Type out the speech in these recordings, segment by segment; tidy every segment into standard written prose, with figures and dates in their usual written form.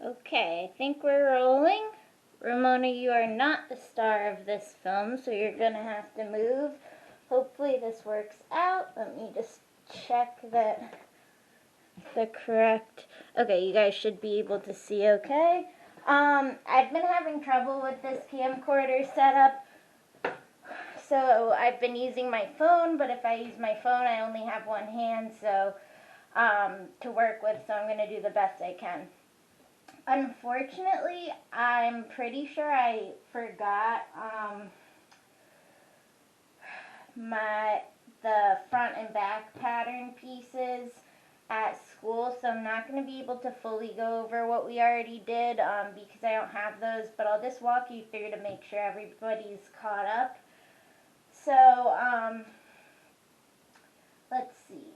Okay, I think we're rolling. Ramona, you are not the star of this film, so you're gonna have to move. Hopefully this works out. Let me just check that the correct... Okay, you guys should be able to see okay. I've been having trouble with this camcorder setup. So I've been using my phone, but if I use my phone, I only have one hand, so to work with, so I'm gonna do the best I can. Unfortunately, I'm pretty sure I forgot the front and back pattern pieces at school, so I'm not going to be able to fully go over what we already did because I don't have those, but I'll just walk you through to make sure everybody's caught up. So, let's see.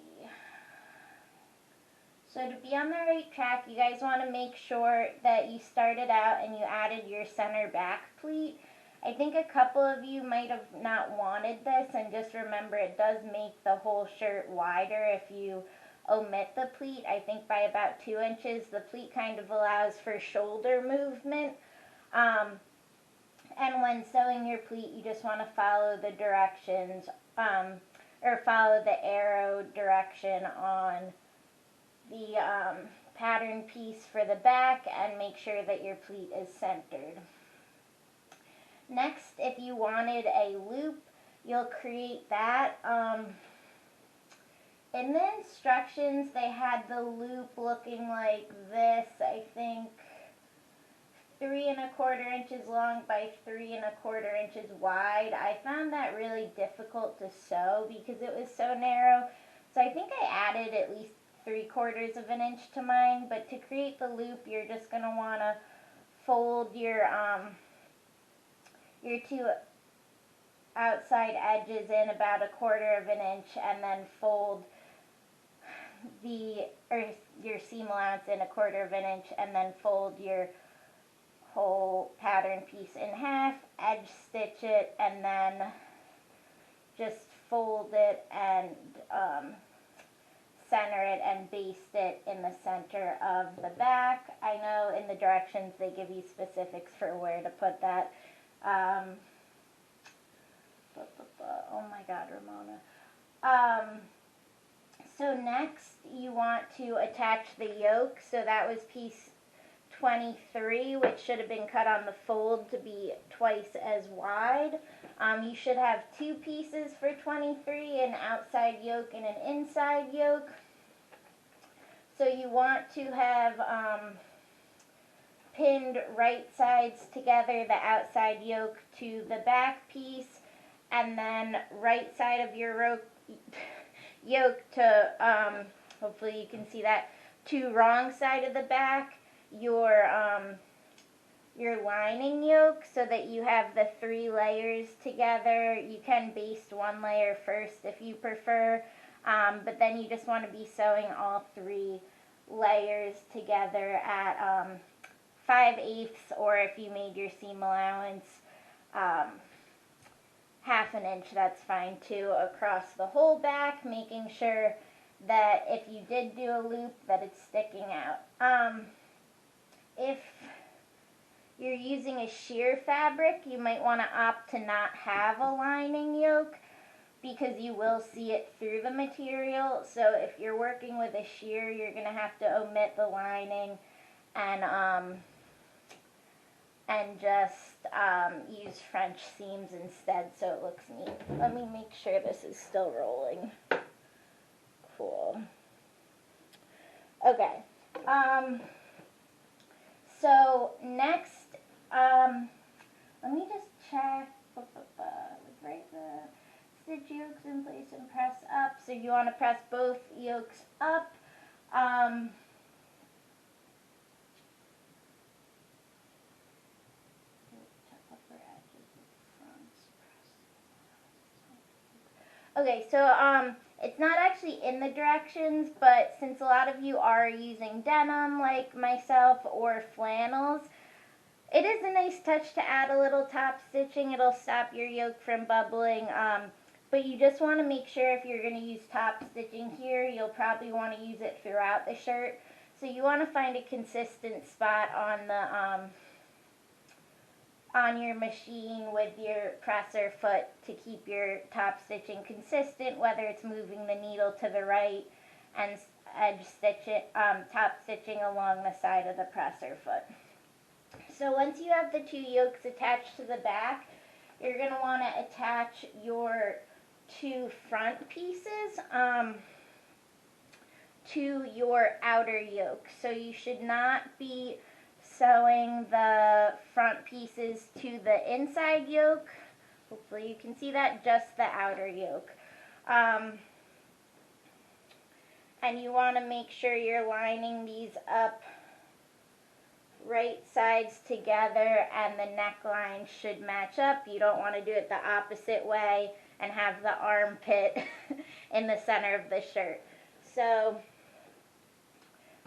So to be on the right track, you guys want to make sure that you started out and you added your center back pleat. I think a couple of you might have not wanted this, and just remember it does make the whole shirt wider if you omit the pleat. I think by about 2 inches. The pleat kind of allows for shoulder movement. And when sewing your pleat, you just want to follow the directions, or follow the arrow direction on the pattern piece for the back, and make sure that your pleat is centered. Next, if you wanted a loop, you'll create that. In the instructions, they had the loop looking like this, I think 3 1/4 inches long by 3 1/4 inches wide. I found that really difficult to sew because it was so narrow, so I think I added at least 3/4 of an inch to mine. But to create the loop, you're just going to want to fold your two outside edges in about 1/4 of an inch, and then fold your seam allowance in 1/4 of an inch, and then fold your whole pattern piece in half, edge stitch it, and then just fold it and center it and baste it in the center of the back. I know in the directions they give you specifics for where to put that. Oh my God, Ramona. So next you want to attach the yoke. So that was piece 23, which should have been cut on the fold to be twice as wide. You should have 2 pieces for 23, an outside yoke and an inside yoke. So you want to have pinned right sides together, the outside yoke to the back piece, and then right side of your yoke to, hopefully you can see that, to wrong side of the back, your lining yoke, so that you have the 3 layers together. You can baste 1 layer first if you prefer, but then you just want to be sewing all 3 layers together at 5/8, or if you made your seam allowance 1/2 inch, that's fine too, across the whole back, making sure that if you did do a loop that it's sticking out. If you're using a sheer fabric, you might want to opt to not have a lining yoke, because you will see it through the material. So if you're working with a sheer, you're going to have to omit the lining and just use French seams instead, so it looks neat. Let me make sure this is still rolling. Cool. Okay. So next, let me just check. Right, the stitch yokes in place and press up. So you want to press both yokes up. Okay, so it's not actually in the directions, but since a lot of you are using denim like myself or flannels, it is a nice touch to add a little top stitching. It'll stop your yoke from bubbling, but you just want to make sure if you're going to use top stitching here, you'll probably want to use it throughout the shirt. So you want to find a consistent spot on your machine with your presser foot to keep your top stitching consistent, whether it's moving the needle to the right and edge stitching, top stitching along the side of the presser foot. So once you have the 2 yokes attached to the back, you're going to want to attach your 2 front pieces to your outer yoke. So you should not be sewing the front pieces to the inside yoke. Hopefully you can see that, just the outer yoke. And you want to make sure you're lining these up right sides together, and the neckline should match up. You don't want to do it the opposite way and have the armpit in the center of the shirt. So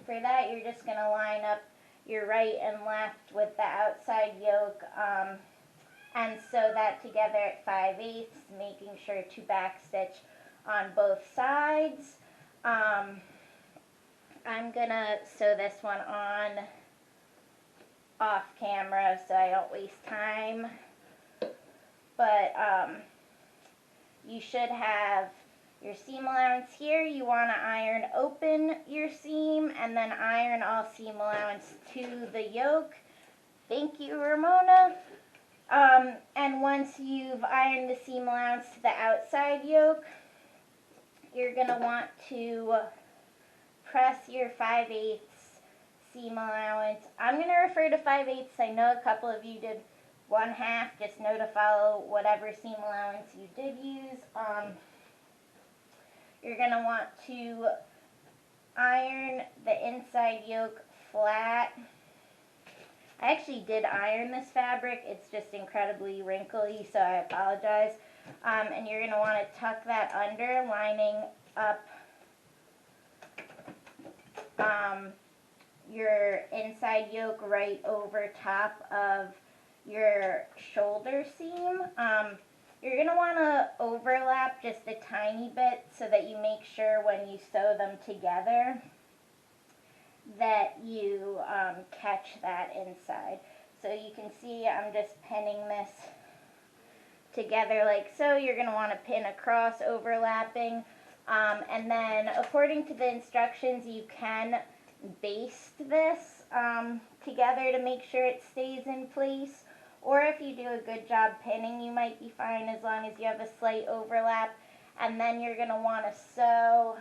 for that, you're just going to line up your right and left with the outside yoke, and sew that together at 5/8, making sure to back stitch on both sides. I'm gonna sew this one on off camera so I don't waste time, but you should have your seam allowance here. You want to iron open your seam and then iron all seam allowance to the yoke. Thank you, Ramona. And once you've ironed the seam allowance to the outside yoke, you're going to want to press your 5/8 seam allowance. I'm going to refer to 5/8. I know a couple of you did 1/2. Just know to follow whatever seam allowance you did use. You're going to want to iron the inside yoke flat. I actually did iron this fabric. It's just incredibly wrinkly, so I apologize. And you're going to want to tuck that under, lining up your inside yoke right over top of your shoulder seam. You're going to want to overlap just a tiny bit so that you make sure when you sew them together that you catch that inside. So you can see I'm just pinning this together like so. You're going to want to pin across, overlapping, and then according to the instructions you can baste this together to make sure it stays in place, or if you do a good job pinning you might be fine as long as you have a slight overlap. And then you're going to want to sew,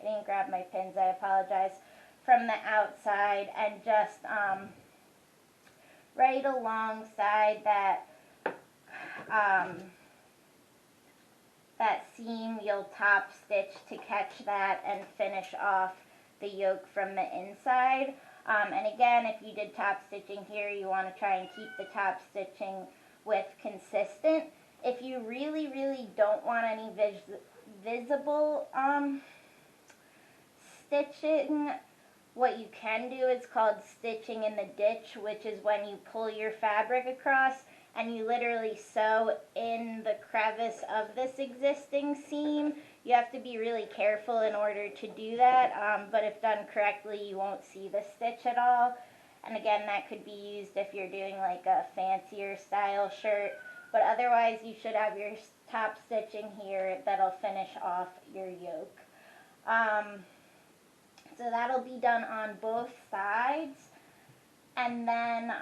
I didn't grab my pins, I apologize, from the outside and just right alongside that that seam you'll top stitch to catch that and finish off the yoke from the inside. And again, if you did top stitching here, you want to try and keep the top stitching width consistent. If you really, really don't want any visible stitching, what you can do is called stitching in the ditch, which is when you pull your fabric across and you literally sew in the crevice of this existing seam. You have to be really careful in order to do that, but if done correctly, you won't see the stitch at all. And again, that could be used if you're doing like a fancier style shirt, but otherwise you should have your top stitching here that'll finish off your yoke. So that'll be done on both sides, and then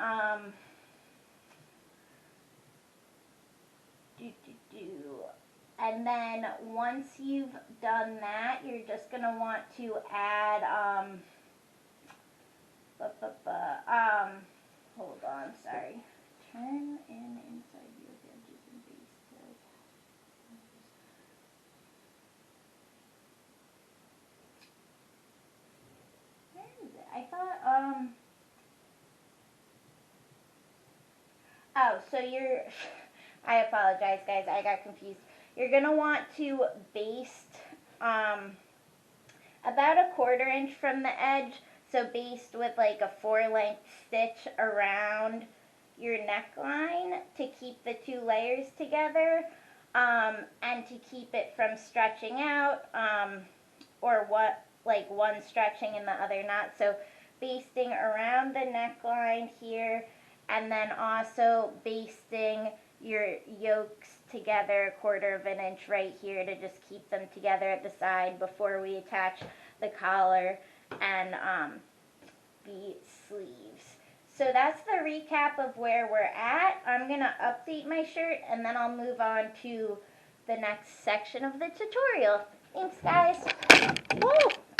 and then once you've done that, you're just going to want to add, hold on, sorry. Turn in inside your edges and baste it. Where is it? I thought, oh, so you're, I apologize guys, I got confused. You're going to want to baste about 1/4 inch from the edge, so baste with like a 4-length stitch around your neckline to keep the 2 layers together, and to keep it from stretching out or like one stretching and the other not. So basting around the neckline here, and then also basting your yokes together 1/4 of an inch right here to just keep them together at the side before we attach the collar and the sleeves. So that's the recap of where we're at. I'm going to update my shirt and then I'll move on to the next section of the tutorial. Thanks, guys. Woo!